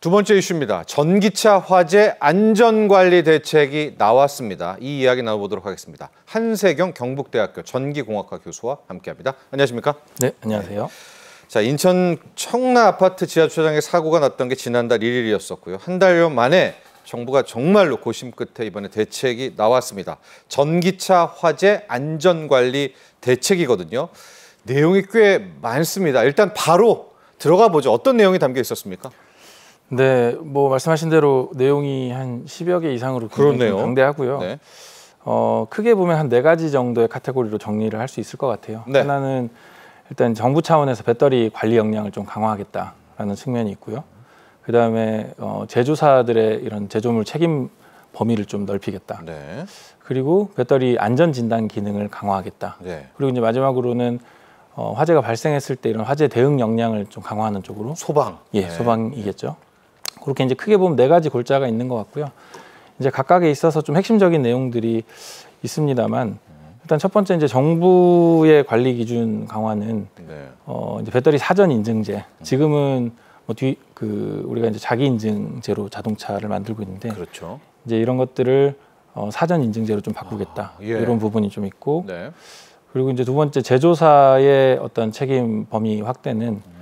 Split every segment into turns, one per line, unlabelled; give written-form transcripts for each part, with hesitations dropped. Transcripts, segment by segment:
두 번째 이슈입니다. 전기차 화재 안전관리 대책이 나왔습니다. 이 이야기 나눠보도록 하겠습니다. 한세경 경북대학교 전기공학과 교수와 함께합니다. 안녕하십니까?
네, 안녕하세요.
자, 인천 청라 아파트 지하 주차장에 사고가 났던 게 지난달 1일이었었고요. 한 달여 만에 정부가 정말로 고심 끝에 이번에 대책이 나왔습니다. 전기차 화재 안전관리 대책이거든요. 내용이 꽤 많습니다. 일단 바로 들어가 보죠. 어떤 내용이 담겨 있었습니까?
네, 뭐 말씀하신 대로 내용이 한 10여 개 이상으로 굉장히 방대하고요. 네. 크게 보면 한 4가지 정도의 카테고리로 정리를 할 수 있을 것 같아요. 네. 하나는 일단 정부 차원에서 배터리 관리 역량을 좀 강화하겠다라는 측면이 있고요. 그다음에 제조사들의 이런 제조물 책임 범위를 좀 넓히겠다. 네. 그리고 배터리 안전 진단 기능을 강화하겠다. 네. 그리고 이제 마지막으로는 화재가 발생했을 때 이런 화재 대응 역량을 좀 강화하는 쪽으로 소방. 예, 네. 소방이겠죠. 그렇게 이제 크게 보면 4가지 골자가 있는 것 같고요. 이제 각각에 있어서 좀 핵심적인 내용들이 있습니다만 일단 첫 번째 이제 정부의 관리 기준 강화는 네. 이제 배터리 사전 인증제. 지금은 뭐 우리가 이제 자기 인증제로 자동차를 만들고 있는데 그렇죠. 이제 이런 것들을 사전 인증제로 좀 바꾸겠다. 예. 이런 부분이 좀 있고. 네. 그리고 이제 두 번째 제조사의 어떤 책임 범위 확대는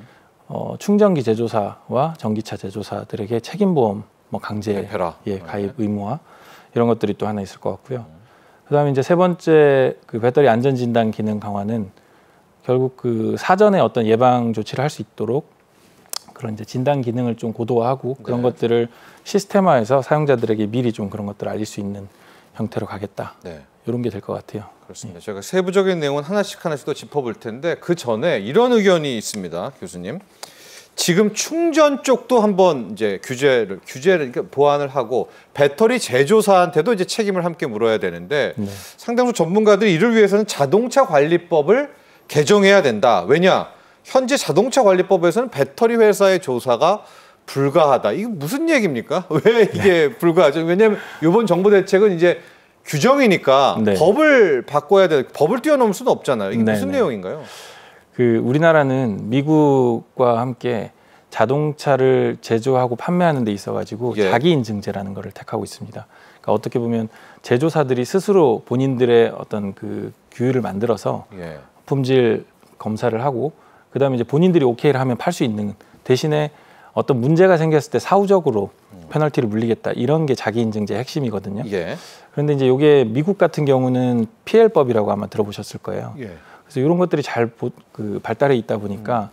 충전기 제조사와 전기차 제조사들에게 책임보험 뭐 강제 가입 의무화 이런 것들이 또 하나 있을 것 같고요. 그다음에 이제 세 번째 그 배터리 안전 진단 기능 강화는 결국 그 사전에 어떤 예방 조치를 할 수 있도록 그런 이제 진단 기능을 좀 고도화하고 그런 네. 것들을 시스템화해서 사용자들에게 미리 좀 그런 것들을 알릴 수 있는 형태로 가겠다. 네. 이런 게 될 것 같아요.
그렇습니다. 제가 세부적인 내용은 하나씩 또 짚어볼 텐데 그 전에 이런 의견이 있습니다, 교수님. 지금 충전 쪽도 한번 이제 규제를 그러니까 보완을 하고 배터리 제조사한테도 이제 책임을 함께 물어야 되는데 네. 상당수 전문가들이 이를 위해서는 자동차 관리법을 개정해야 된다. 왜냐? 현재 자동차 관리법에서는 배터리 회사의 조사가 불가하다. 이게 무슨 얘기입니까? 왜 이게 네. 불가하죠? 왜냐하면 이번 정부 대책은 이제 규정이니까 네. 법을 바꿔야 돼. 법을 뛰어넘을 수는 없잖아요. 이게 무슨 내용인가요?
우리나라는 미국과 함께 자동차를 제조하고 판매하는 데 있어가지고 예. 자기 인증제라는 것을 택하고 있습니다. 그러니까 어떻게 보면 제조사들이 스스로 본인들의 어떤 그 규율을 만들어서 예. 품질 검사를 하고 그다음에 이제 본인들이 오케이를 하면 팔 수 있는 대신에 어떤 문제가 생겼을 때 사후적으로 페널티를 물리겠다 이런 게 자기 인증제의 핵심이거든요. 예. 그런데 이제 이게 미국 같은 경우는 PL법이라고 아마 들어보셨을 거예요. 예. 그래서 이런 것들이 잘 발달해 있다 보니까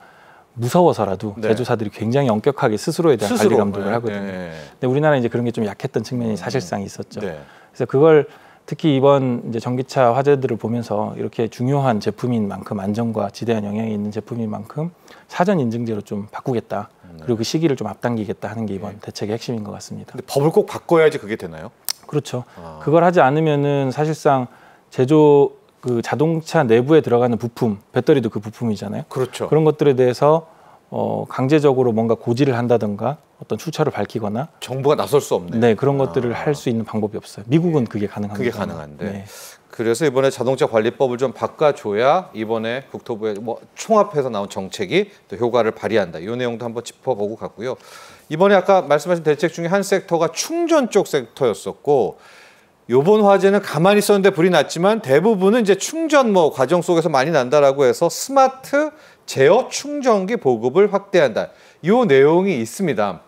무서워서라도 네. 제조사들이 굉장히 엄격하게 스스로에 대한 관리 감독을 하거든요. 네. 근데 우리나라는 이제 그런 게 좀 약했던 측면이 사실상 있었죠. 네. 그래서 그걸 특히 이번 이제 전기차 화재들을 보면서 이렇게 중요한 제품인 만큼 안전과 지대한 영향이 있는 제품인 만큼 사전 인증제로 좀 바꾸겠다. 그리고 그 시기를 좀 앞당기겠다 하는 게 이번 대책의 핵심인 것 같습니다.
근데 법을 꼭 바꿔야지 그게 되나요?
그렇죠. 그걸 하지 않으면은 사실상 그 자동차 내부에 들어가는 부품, 배터리도 그 부품이잖아요. 그렇죠. 그런 것들에 대해서 강제적으로 뭔가 고지를 한다든가 어떤 출처를 밝히거나
정부가 나설 수 없네.
네, 그런 것들을 할 수 있는 방법이 없어요. 미국은 그게 가능합니다.
그게 가능한데. 네. 그래서 이번에 자동차 관리법을 좀 바꿔줘야 이번에 국토부에 총합해서 나온 정책이 또 효과를 발휘한다. 이 내용도 한번 짚어보고 갔고요. 이번에 아까 말씀하신 대책 중에 한 섹터가 충전 쪽 섹터였었고 요번 화재는 가만히 있었는데 불이 났지만 대부분은 이제 충전 과정 속에서 많이 난다라고 해서 스마트 제어 충전기 보급을 확대한다. 이 내용이 있습니다.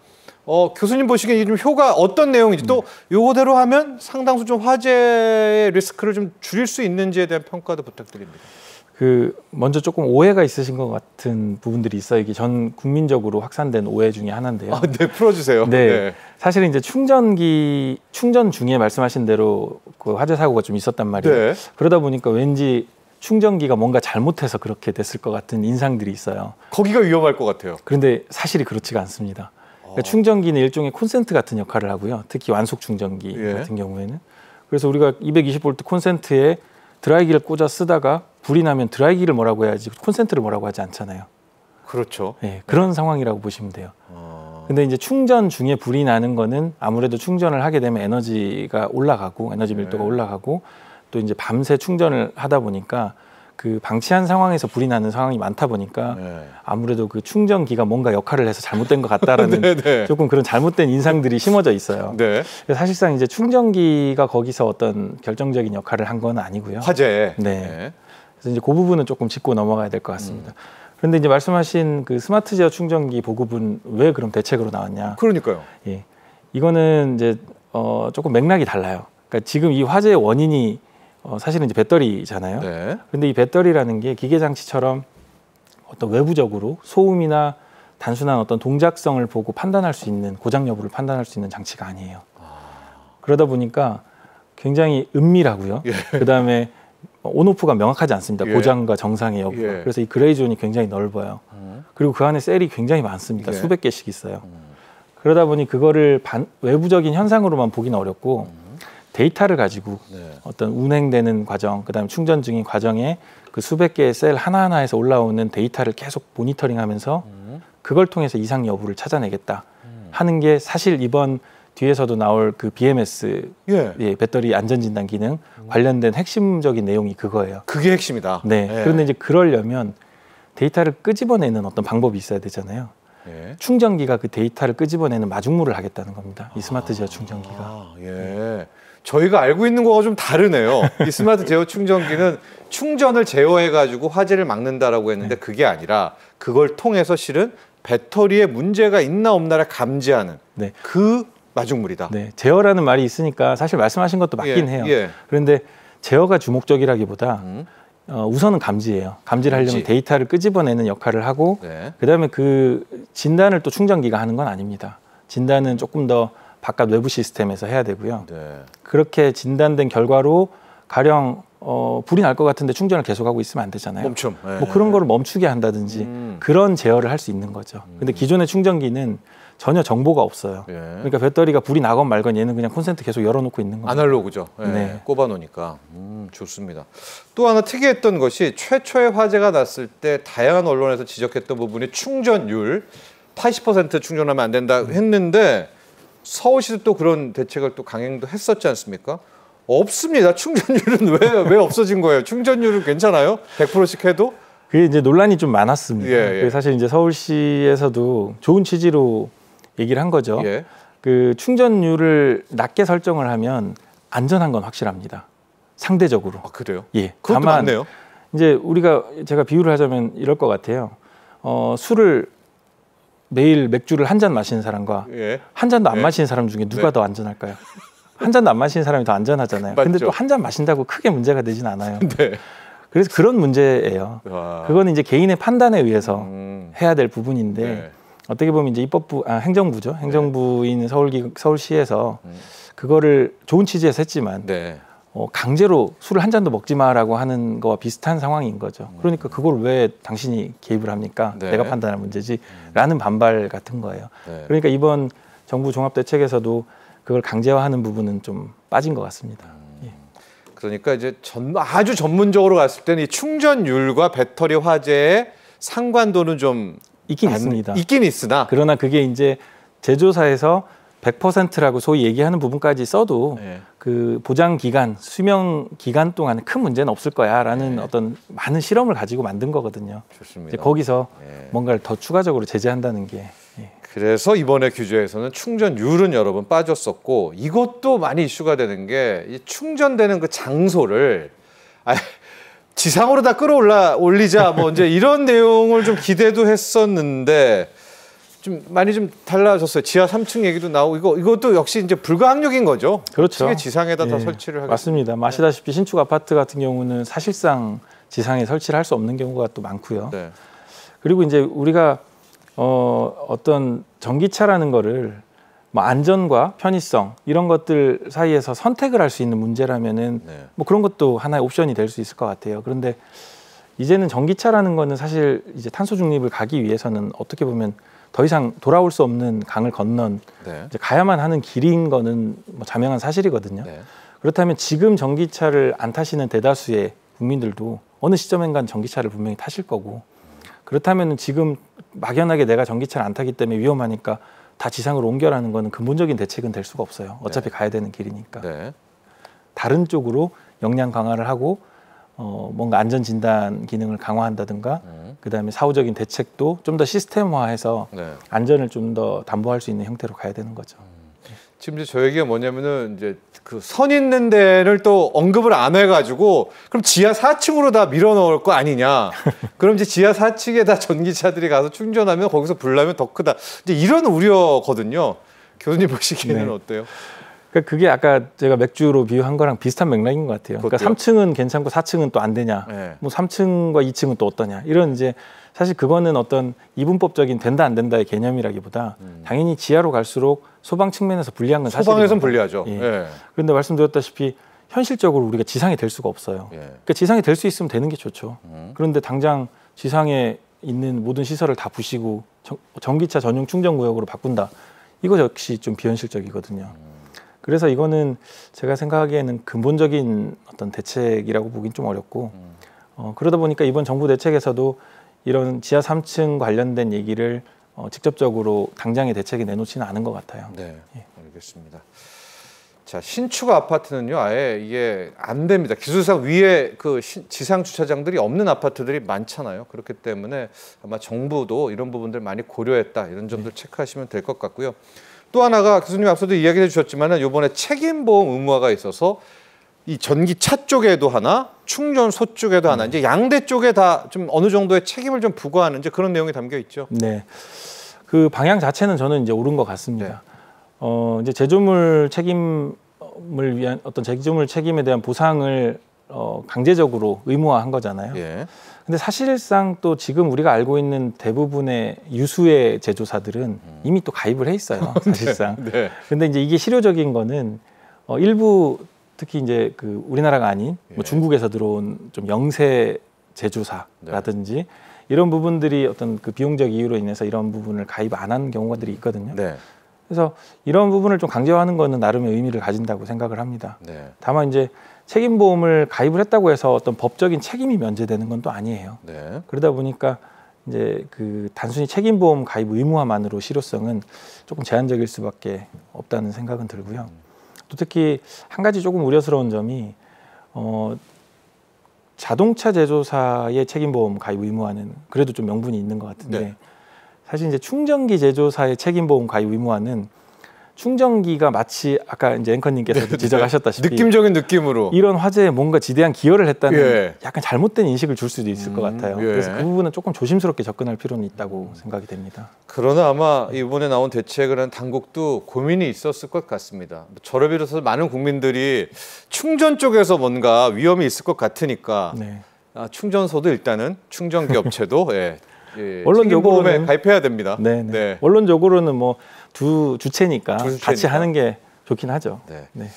교수님 보시기에 좀 효과 어떤 내용인지 또 요거대로 하면 상당수 좀 화재의 리스크를 좀 줄일 수 있는지에 대한 평가도 부탁드립니다.
먼저 조금 오해가 있으신 것 같은 부분들이 있어요. 이게 전 국민적으로 확산된 오해 중에 하나인데요.
네, 풀어주세요.
네, 네. 사실은 이제 충전 중에 말씀하신 대로 그 화재 사고가 좀 있었단 말이에요. 네. 그러다 보니까 왠지 충전기가 뭔가 잘못해서 그렇게 됐을 것 같은 인상들이 있어요.
거기가 위험할 것 같아요.
그런데 사실이 그렇지가 않습니다. 그러니까 충전기는 일종의 콘센트 같은 역할을 하고요. 특히 완속 충전기 같은 경우에는. 그래서 우리가 220V 콘센트에 드라이기를 꽂아 쓰다가 불이 나면 드라이기를 뭐라고 해야지 콘센트를 뭐라고 하지 않잖아요.
그렇죠.
네, 그런 상황이라고 보시면 돼요. 근데 이제 충전 중에 불이 나는 거는 아무래도 충전을 하게 되면 에너지가 올라가고 에너지 밀도가 올라가고 또 이제 밤새 충전을 하다 보니까 그 방치한 상황에서 불이 나는 상황이 많다 보니까 아무래도 그 충전기가 뭔가 역할을 해서 잘못된 것 같다라는 조금 그런 잘못된 인상들이 심어져 있어요. 사실상 이제 충전기가 거기서 어떤 결정적인 역할을 한 건 아니고요.
화재.
그래서 이제 그 부분은 조금 짚고 넘어가야 될 것 같습니다. 그런데 이제 말씀하신 그 스마트 제어 충전기 보급은 왜 그럼 대책으로 나왔냐?
그러니까요.
예, 이거는 이제 조금 맥락이 달라요. 그러니까 지금 이 화재의 원인이 사실은 이제 배터리잖아요. 그런데 이 배터리라는 게 기계 장치처럼 어떤 외부적으로 소음이나 단순한 어떤 동작성을 보고 판단할 수 있는 고장 여부를 판단할 수 있는 장치가 아니에요. 그러다 보니까 굉장히 은밀하고요. 그다음에 온오프가 명확하지 않습니다. 고장과 정상의 여부가. 그래서 이 그레이 존이 굉장히 넓어요. 그리고 그 안에 셀이 굉장히 많습니다. 수백 개씩 있어요. 그러다 보니 그거를 외부적인 현상으로만 보기는 어렵고 데이터를 가지고 어떤 운행되는 과정, 그다음에 충전 중인 과정에 그 수백 개의 셀 하나하나에서 올라오는 데이터를 계속 모니터링하면서 그걸 통해서 이상 여부를 찾아내겠다 하는 게 사실 이번 뒤에서도 나올 그 BMS 배터리 안전진단 기능 관련된 핵심적인 내용이 그거예요.
그게 핵심이다.
그런데 이제 그러려면 데이터를 끄집어내는 어떤 방법이 있어야 되잖아요. 충전기가 그 데이터를 끄집어내는 마중물을 하겠다는 겁니다. 이 스마트 제어 충전기가.
저희가 알고 있는 거가 좀 다르네요. 이 스마트 제어 충전기는 충전을 제어해가지고 화재를 막는다라고 했는데 그게 아니라 그걸 통해서 실은 배터리에 문제가 있나 없나를 감지하는 그 마중물이다.
제어라는 말이 있으니까 사실 말씀하신 것도 맞긴 해요. 그런데 제어가 주목적이라기보다 우선은 감지예요. 감지를 하려면 데이터를 끄집어내는 역할을 하고 그다음에 그 진단을 또 충전기가 하는 건 아닙니다. 진단은 조금 더 바깥 외부 시스템에서 해야 되고요. 그렇게 진단된 결과로 가령 불이 날 것 같은데 충전을 계속하고 있으면 안 되잖아요.
멈춤.
뭐 그런 거를 멈추게 한다든지 그런 제어를 할 수 있는 거죠. 근데 기존의 충전기는 전혀 정보가 없어요. 그러니까 배터리가 불이 나건 말건 얘는 그냥 콘센트 계속 열어놓고 있는 거예요.
아날로그죠. 꼽아놓으니까. 좋습니다. 또 하나 특이했던 것이 최초의 화재가 났을 때 다양한 언론에서 지적했던 부분이 충전율 80% 충전하면 안 된다 했는데 서울시도 또 그런 대책을 또 강행도 했었지 않습니까? 없습니다. 충전율은 왜 없어진 거예요? 충전율은 괜찮아요? 100%씩 해도?
그게 이제 논란이 좀 많았습니다. 사실 이제 서울시에서도 좋은 취지로 얘기를 한 거죠. 그 충전율을 낮게 설정을 하면 안전한 건 확실합니다. 상대적으로.
그래요?
그것도 다만 맞네요. 이제 제가 비유를 하자면 이럴 것 같아요. 술을 매일 맥주를 한 잔 마시는 사람과 한 잔도 안 마시는 사람 중에 누가 더 안전할까요? 한 잔도 안 마시는 사람이 더 안전하잖아요. 근데 또 한 잔 마신다고 크게 문제가 되진 않아요. 그래서 그런 문제예요. 그거는 이제 개인의 판단에 의해서 해야 될 부분인데 어떻게 보면 이제 행정부죠. 행정부인 서울시에서 그거를 좋은 취지에서 했지만 강제로 술을 한 잔도 먹지 마라고 하는 거와 비슷한 상황인 거죠. 그러니까 그걸 왜 당신이 개입을 합니까? 내가 판단할 문제지 라는 반발 같은 거예요. 그러니까 이번 정부 종합대책에서도 그걸 강제화하는 부분은 좀 빠진 것 같습니다.
그러니까 이제 아주 전문적으로 갔을 때는 이 충전율과 배터리 화재의 상관도는 좀
있습니다.
있긴 있으나
그러나 그게 이제 제조사에서 100%라고 소위 얘기하는 부분까지 써도 그 보장 기간, 수명 기간 동안 큰 문제는 없을 거야라는 어떤 많은 실험을 가지고 만든 거거든요.
좋습니다.
이제 거기서 뭔가를 더 추가적으로 제재한다는 게.
그래서 이번에 규제에서는 충전율은 여러분 빠졌었고 이것도 많이 이슈가 되는 게 이 충전되는 그 장소를 지상으로 다 올리자 뭐 이제 이런 내용을 좀 기대도 했었는데 좀 많이 좀 달라졌어요. 지하 3층 얘기도 나오고 이것도 역시 이제 불가항력인 거죠.
그렇죠.
어떻게 지상에다 다 설치를 하겠습니까?
맞습니다. 아시다시피 신축 아파트 같은 경우는 사실상 지상에 설치를 할 수 없는 경우가 또 많고요. 그리고 이제 우리가 어떤 전기차라는 거를 뭐 안전과 편의성 이런 것들 사이에서 선택을 할 수 있는 문제라면은 뭐 그런 것도 하나의 옵션이 될 수 있을 것 같아요. 그런데 이제는 전기차라는 거는 사실 이제 탄소 중립을 가기 위해서는 어떻게 보면 더 이상 돌아올 수 없는 강을 건넌 이제 가야만 하는 길인 거는 뭐 자명한 사실이거든요. 그렇다면 지금 전기차를 안 타시는 대다수의 국민들도 어느 시점엔간 전기차를 분명히 타실 거고 그렇다면 지금 막연하게 내가 전기차를 안 타기 때문에 위험하니까 다 지상으로 옮겨라는 거는 근본적인 대책은 될 수가 없어요. 어차피 가야 되는 길이니까. 다른 쪽으로 역량 강화를 하고 뭔가 안전 진단 기능을 강화한다든가 그다음에 사후적인 대책도 좀 더 시스템화해서 네. 안전을 좀 더 담보할 수 있는 형태로 가야 되는 거죠.
지금 이제 저 얘기가 뭐냐면은 이제 그 선 있는 데를 또 언급을 안 해가지고 그럼 지하 4층으로 다 밀어 넣을 거 아니냐? 그럼 이제 지하 4층에 다 전기차들이 가서 충전하면 거기서 불나면 더 크다. 이제 이런 우려거든요. 교수님 보시기에는 네. 어때요?
그러니까 그게 아까 제가 맥주로 비유한 거랑 비슷한 맥락인 것 같아요. 그러니까 3층은 괜찮고 4층은 또 안 되냐? 네. 뭐 3층과 2층은 또 어떠냐? 이런 이제 사실 그거는 어떤 이분법적인 된다 안 된다의 개념이라기보다 당연히 지하로 갈수록 소방 측면에서 불리한 건 사실입니다.
소방에선 불리하죠.
예.
예.
그런데 말씀드렸다시피 현실적으로 우리가 지상에 될 수가 없어요. 예. 그러니까 지상에 될 수 있으면 되는 게 좋죠. 그런데 당장 지상에 있는 모든 시설을 다 부시고 전기차 전용 충전 구역으로 바꾼다. 이거 역시 좀 비현실적이거든요. 그래서 이거는 제가 생각하기에는 근본적인 어떤 대책이라고 보긴 좀 어렵고 그러다 보니까 이번 정부 대책에서도 이런 지하 3층 관련된 얘기를 직접적으로 당장의 대책에 내놓지는 않은 것 같아요.
네, 예. 알겠습니다. 자, 신축 아파트는요, 아예 이게 안 됩니다. 기술상 위에 그 지상 주차장들이 없는 아파트들이 많잖아요. 그렇기 때문에 아마 정부도 이런 부분들 많이 고려했다 이런 점들 체크하시면 될 것 같고요. 또 하나가 교수님 앞서도 이야기해 주셨지만은 이번에 책임보험 의무화가 있어서 이 전기차 쪽에도 하나, 충전소 쪽에도 하나, 이제 양대 쪽에 다 좀 어느 정도의 책임을 좀 부과하는 이제 그런 내용이 담겨 있죠.
네, 그 방향 자체는 저는 이제 옳은 것 같습니다. 네. 이제 제조물 책임을 위한 어떤 제조물 책임에 대한 보상을 강제적으로 의무화한 거잖아요. 예. 근데 사실상 또 지금 우리가 알고 있는 대부분의 유수의 제조사들은 이미 또 가입을 해 있어요. 사실상. 네, 네. 근데 이제 이게 실효적인 거는 일부 특히 이제 그 우리나라가 아닌 뭐 중국에서 들어온 좀 영세 제조사라든지 네. 이런 부분들이 어떤 그 비용적 이유로 인해서 이런 부분을 가입 안 하는 경우들이 있거든요. 네. 그래서 이런 부분을 좀 강제화하는 거는 나름의 의미를 가진다고 생각을 합니다. 네. 다만 이제 책임보험을 가입을 했다고 해서 어떤 법적인 책임이 면제되는 건 또 아니에요. 네. 그러다 보니까 이제 그 단순히 책임보험 가입 의무화만으로 실효성은 조금 제한적일 수밖에 없다는 생각은 들고요. 또 특히 한 가지 조금 우려스러운 점이 자동차 제조사의 책임보험 가입 의무화는 그래도 좀 명분이 있는 것 같은데 네. 사실 이제 충전기 제조사의 책임보험 가입 의무화는 충전기가 마치 아까 이제 앵커님께서도 네, 지적하셨다시피
느낌적인 느낌으로
이런 화재에 뭔가 지대한 기여를 했다는 예. 약간 잘못된 인식을 줄 수도 있을 것 같아요. 예. 그래서 그 부분은 조금 조심스럽게 접근할 필요는 있다고 생각이 됩니다.
그러나 아마 이번에 나온 대책을 한 당국도 고민이 있었을 것 같습니다. 저를 비롯해서 많은 국민들이 충전 쪽에서 뭔가 위험이 있을 것 같으니까 네. 충전소도 일단은 충전기 업체도 예. 책임보험에 가입해야 됩니다.
네. 원론적으로는 뭐 주체니까 같이 하는 게 좋긴 하죠. 네. 네.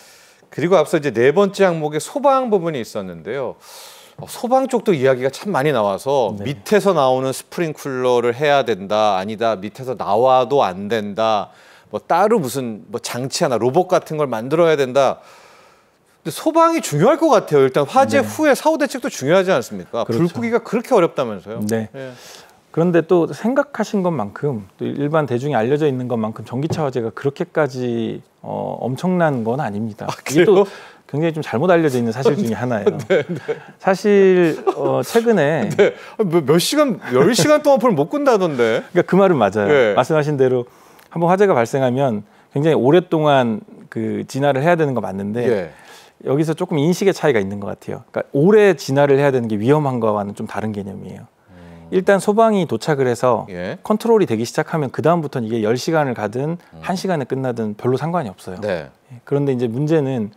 그리고 앞서 이제 네 번째 항목에 소방 부분이 있었는데요. 소방 쪽도 이야기가 참 많이 나와서 네. 밑에서 나오는 스프링쿨러를 해야 된다, 아니다, 밑에서 나와도 안 된다, 뭐 따로 무슨 뭐 장치 하나 로봇 같은 걸 만들어야 된다. 근데 소방이 중요할 것 같아요. 일단 화재 네. 후에 사후 대책도 중요하지 않습니까? 그렇죠. 불 끄기가 그렇게 어렵다면서요.
네. 예. 그런데 또 생각하신 것만큼 또 일반 대중이 알려져 있는 것만큼 전기차 화재가 그렇게까지 엄청난 건 아닙니다. 이게 또 굉장히 좀 잘못 알려져 있는 사실 중에 하나예요. 네, 네. 사실 최근에
네. 몇 시간, 10시간 동안 불 못 끈다던데.
그러니까 그 말은 맞아요. 네. 말씀하신 대로 한번 화재가 발생하면 굉장히 오랫동안 그 진화를 해야 되는 거 맞는데 네. 여기서 조금 인식의 차이가 있는 것 같아요. 그러니까 오래 진화를 해야 되는 게 위험한 거와는 좀 다른 개념이에요. 일단 소방이 도착을 해서 예. 컨트롤이 되기 시작하면 그 다음부터는 이게 10시간을 가든 1시간에 끝나든 별로 상관이 없어요. 네. 그런데 이제 문제는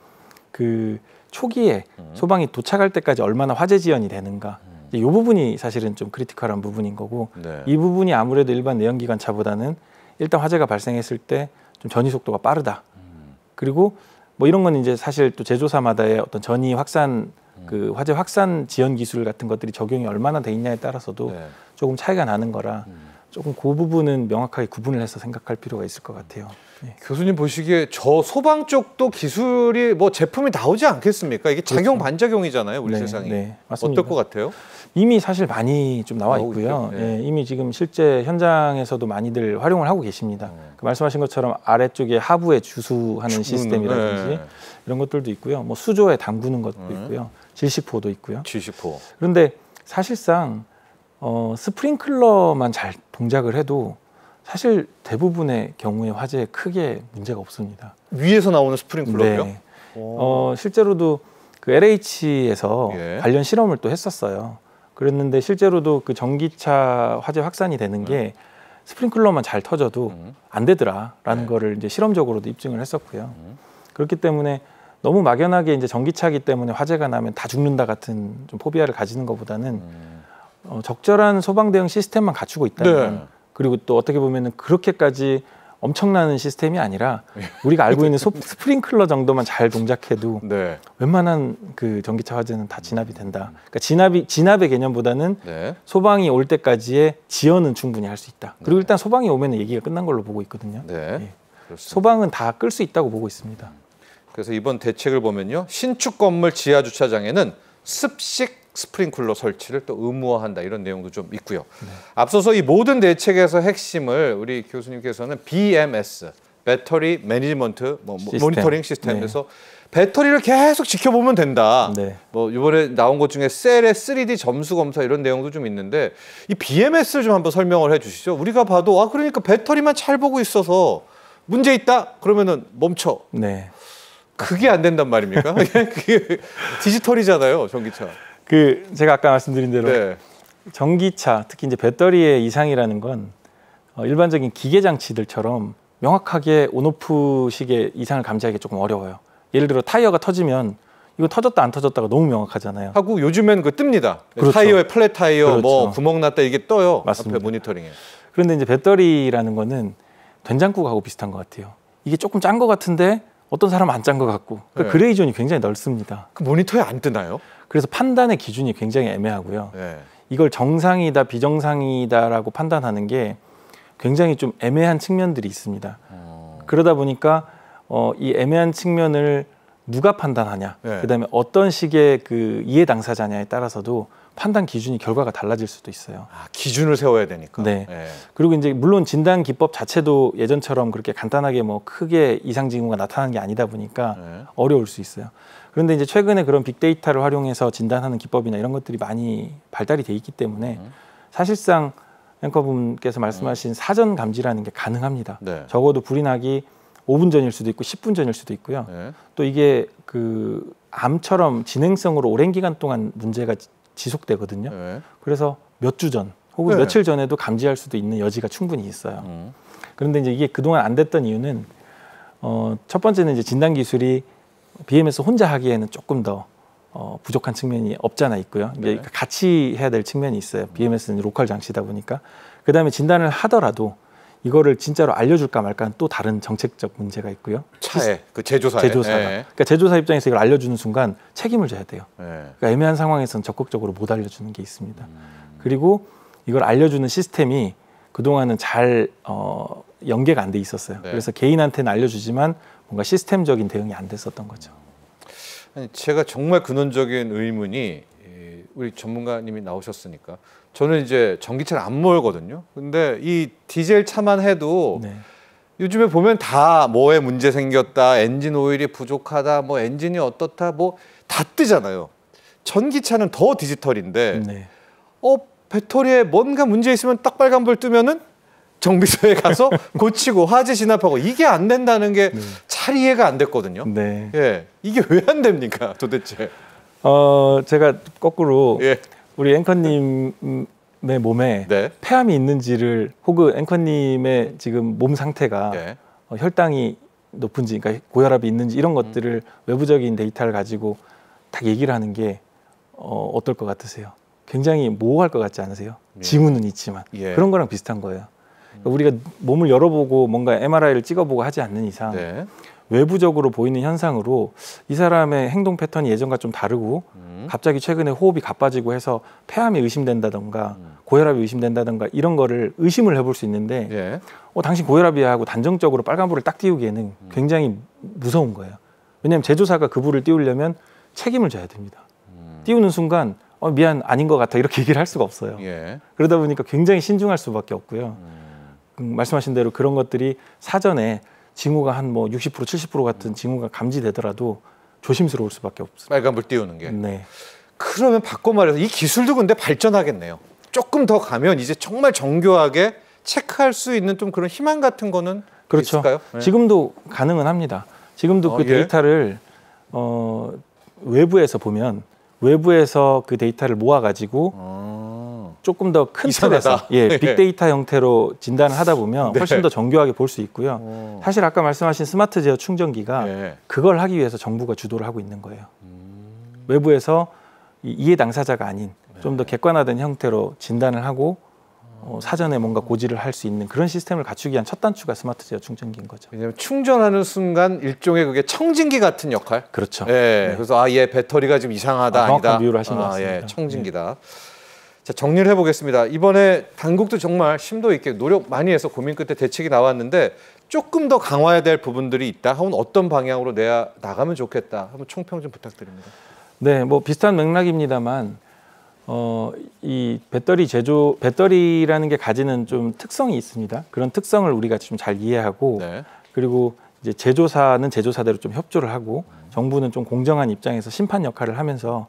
그 초기에 소방이 도착할 때까지 얼마나 화재 지연이 되는가 이 부분이 사실은 좀 크리티컬한 부분인 거고 네. 이 부분이 아무래도 일반 내연기관차보다는 일단 화재가 발생했을 때 좀 전이 속도가 빠르다. 그리고 뭐 이런 건 이제 사실 또 제조사마다의 어떤 전이 확산 그 화재 확산 지연 기술 같은 것들이 적용이 얼마나 돼 있냐에 따라서도 네. 조금 차이가 나는 거라 조금 그 부분은 명확하게 구분을 해서 생각할 필요가 있을 것 같아요. 네.
교수님 보시기에 저 소방 쪽도 기술이 뭐 제품이 나오지 않겠습니까? 이게 작용 그렇죠. 반작용이잖아요, 우리
네,
세상이.
네, 맞습니다.
어떨 것 같아요?
이미 사실 많이 좀 나와 있고요. 네. 예, 이미 지금 실제 현장에서도 많이들 활용을 하고 계십니다. 그 말씀하신 것처럼 아래쪽에 하부에 주수하는 시스템이라든지 네. 이런 것들도 있고요. 뭐 수조에 담그는 것도 있고요. 질식포도 있고요.
질식포.
그런데 사실상 스프링클러만 잘 동작을 해도 사실 대부분의 경우에 화재에 크게 문제가 없습니다.
위에서 나오는 스프링클러요?
네. 실제로도 그 LH에서
예.
관련 실험을 또 했었어요. 그랬는데 실제로도 그 전기차 화재 확산이 되는 게 스프링클러만 잘 터져도 안 되더라라는 거를 이제 실험적으로도 입증을 했었고요. 그렇기 때문에 너무 막연하게 이제 전기차기 때문에 화재가 나면 다 죽는다 같은 좀 포비아를 가지는 것보다는 적절한 소방 대응 시스템만 갖추고 있다면
네.
그리고 또 어떻게 보면은 그렇게까지 엄청나는 시스템이 아니라 우리가 알고 있는 스프링클러 정도만 잘 동작해도
네.
웬만한 그 전기차 화재는 다 진압이 된다. 그러니까 진압의 개념보다는
네.
소방이 올 때까지의 지연은 충분히 할 수 있다. 그리고 일단 소방이 오면 얘기가 끝난 걸로 보고 있거든요.
네.
예. 소방은 다 끌 수 있다고 보고 있습니다.
그래서 이번 대책을 보면요, 신축 건물 지하 주차장에는 습식 스프링클러 설치를 또 의무화한다, 이런 내용도 좀 있고요. 네. 앞서서 이 모든 대책에서 핵심을 우리 교수님께서는 BMS, 배터리 매니지먼트 모니터링 시스템에서 배터리를 계속 지켜보면 된다.
네.
뭐 이번에 나온 것 중에 셀의 3D 점수 검사 이런 내용도 좀 있는데, 이 BMS를 좀 한번 설명을 해주시죠. 우리가 봐도 그러니까 배터리만 잘 보고 있어서 문제 있다 그러면은 멈춰.
네.
그게 안 된단 말입니까? 그게 디지털이잖아요, 전기차.
제가 아까 말씀드린 대로
네.
전기차, 특히 이제 배터리의 이상이라는 건 일반적인 기계 장치들처럼 명확하게 온오프식의 이상을 감지하기 조금 어려워요. 예를 들어 타이어가 터지면 이거 터졌다 안 터졌다가 너무 명확하잖아요.
하고 요즘엔 뜹니다.
그렇죠.
타이어에 플랫 타이어,
그렇죠.
뭐 구멍 났다 이게 떠요.
맞습니다.
앞에 모니터링에.
그런데 이제 배터리라는 거는 된장국하고 비슷한 것 같아요. 이게 조금 짠 것 같은데 어떤 사람은 안 짠 것 같고, 그러니까
네.
그레이존이 굉장히 넓습니다.
그 모니터에 안 뜨나요?
그래서 판단의 기준이 굉장히 애매하고요.
네.
이걸 정상이다 비정상이다라고 판단하는 게 굉장히 좀 애매한 측면들이 있습니다. 그러다 보니까 이 애매한 측면을 누가 판단하냐,
네.
그다음에 어떤 식의 그 이해 당사자냐에 따라서도 판단 기준이 결과가 달라질 수도 있어요.
기준을 세워야 되니까.
네. 그리고 이제 물론 진단 기법 자체도 예전처럼 그렇게 간단하게 뭐 크게 이상 징후가 나타나는 게 아니다 보니까 어려울 수 있어요. 그런데 이제 최근에 그런 빅데이터를 활용해서 진단하는 기법이나 이런 것들이 많이 발달이 돼 있기 때문에 사실상 앵커분께서 말씀하신 사전 감지라는 게 가능합니다.
네.
적어도 불이 나기 5분 전일 수도 있고 10분 전일 수도 있고요.
네.
또 이게 그 암처럼 진행성으로 오랜 기간 동안 문제가 지속되거든요.
네.
그래서 몇 주 전 혹은
네.
며칠 전에도 감지할 수도 있는 여지가 충분히 있어요. 그런데 이제 이게 그동안 안 됐던 이유는 첫 번째는 이제 진단 기술이 BMS 혼자 하기에는 조금 더 부족한 측면이 없잖아 있고요. 이제
네.
같이 해야 될 측면이 있어요. BMS는 로컬 장치다 보니까. 그다음에 진단을 하더라도 이거를 진짜로 알려줄까 말까는 또 다른 정책적 문제가 있고요.
차에 그 제조사에.
제조사가.
네.
그러니까 제조사 입장에서 이걸 알려주는 순간 책임을 져야 돼요.
네.
그러니까 애매한 상황에서는 적극적으로 못 알려주는 게 있습니다. 그리고 이걸 알려주는 시스템이 그동안은 잘 연계가 안 돼 있었어요.
네.
그래서 개인한테는 알려주지만 뭔가 시스템적인 대응이 안 됐었던 거죠.
아니, 제가 정말 근원적인 의문이, 우리 전문가님이 나오셨으니까 저는 이제 전기차를 안 몰거든요. 근데 이 디젤 차만 해도
네.
요즘에 보면 다 뭐에 문제 생겼다, 엔진 오일이 부족하다, 뭐 엔진이 어떻다, 뭐 다 뜨잖아요. 전기차는 더 디지털인데
네.
배터리에 뭔가 문제 있으면 딱 빨간불 뜨면은 정비소에 가서 고치고 화재 진압하고, 이게 안 된다는 게 잘 이해가 안 됐거든요.
네.
예, 이게 왜 안 됩니까, 도대체?
제가 거꾸로
예.
우리 앵커님의 몸에
네.
폐암이 있는지를, 혹은 앵커님의 지금 몸 상태가
예.
혈당이 높은지, 그러니까 고혈압이 있는지 이런 것들을 외부적인 데이터를 가지고 딱 얘기를 하는 게 어떨 것 같으세요? 굉장히 모호할 것 같지 않으세요?
예.
징후는 있지만 그런 거랑 비슷한 거예요. 그러니까 우리가 몸을 열어보고 뭔가 MRI를 찍어보고 하지 않는 이상
네.
외부적으로 보이는 현상으로 이 사람의 행동 패턴이 예전과 좀 다르고 갑자기 최근에 호흡이 가빠지고 해서 폐암이 의심된다던가 고혈압이 의심된다던가 이런 거를 의심을 해볼 수 있는데
예.
당신 고혈압이야 하고 단정적으로 빨간불을 딱 띄우기에는 굉장히 무서운 거예요. 왜냐하면 제조사가 그 불을 띄우려면 책임을 져야 됩니다. 띄우는 순간 미안, 아닌 것 같아 이렇게 얘기를 할 수가 없어요.
예.
그러다 보니까 굉장히 신중할 수밖에 없고요. 말씀하신 대로 그런 것들이 사전에 징후가 한 뭐 60% 70% 같은 징후가 감지되더라도 조심스러울 수밖에 없습니다.
빨간불 띄우는 게.
네.
그러면 바꿔 말해서 이 기술도 근데 발전하겠네요. 조금 더 가면 이제 정말 정교하게 체크할 수 있는 좀 그런 희망 같은 거는
그렇죠.
있을까요? 네.
지금도 가능은 합니다. 지금도 그 데이터를 외부에서 보면 외부에서 그 데이터를 모아가지고 조금 더 큰 틀에서 빅데이터 형태로 진단을 하다 보면 훨씬 더 정교하게 볼 수 있고요. 사실 아까 말씀하신 스마트 제어 충전기가 그걸 하기 위해서 정부가 주도를 하고 있는 거예요. 외부에서 이해 당사자가 아닌 좀 더 객관화된 형태로 진단을 하고 사전에 뭔가 고지를 할 수 있는 그런 시스템을 갖추기 위한 첫 단추가 스마트 제어 충전기인 거죠.
왜냐하면 충전하는 순간 일종의 그게 청진기 같은 역할.
그렇죠.
네. 그래서 얘 배터리가 좀 이상하다 아니다.
정확한 비유를 하신 것 같습니다.
청진기다. 자, 정리를 해보겠습니다. 이번에 당국도 정말 심도 있게 노력 많이 해서 고민 끝에 대책이 나왔는데 조금 더 강화해야 될 부분들이 있다. 하면 어떤 방향으로 나가면 좋겠다. 한번 총평 좀 부탁드립니다.
네, 뭐 비슷한 맥락입니다만 이 배터리라는 게 가지는 좀 특성이 있습니다. 그런 특성을 우리가 좀 잘 이해하고 그리고 이제 제조사는 제조사대로 좀 협조를 하고 정부는 좀 공정한 입장에서 심판 역할을 하면서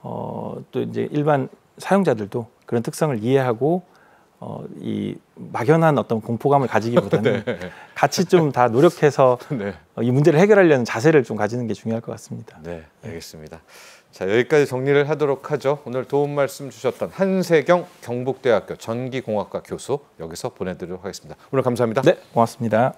또 이제 일반 사용자들도 그런 특성을 이해하고 이 막연한 어떤 공포감을 가지기보다는 같이 좀 다 노력해서 이 문제를 해결하려는 자세를 좀 가지는 게 중요할 것 같습니다.
네, 알겠습니다. 자, 여기까지 정리를 하도록 하죠. 오늘 도움 말씀 주셨던 한세경 경북대학교 전기공학과 교수 여기서 보내드리도록 하겠습니다. 오늘 감사합니다.
네, 고맙습니다.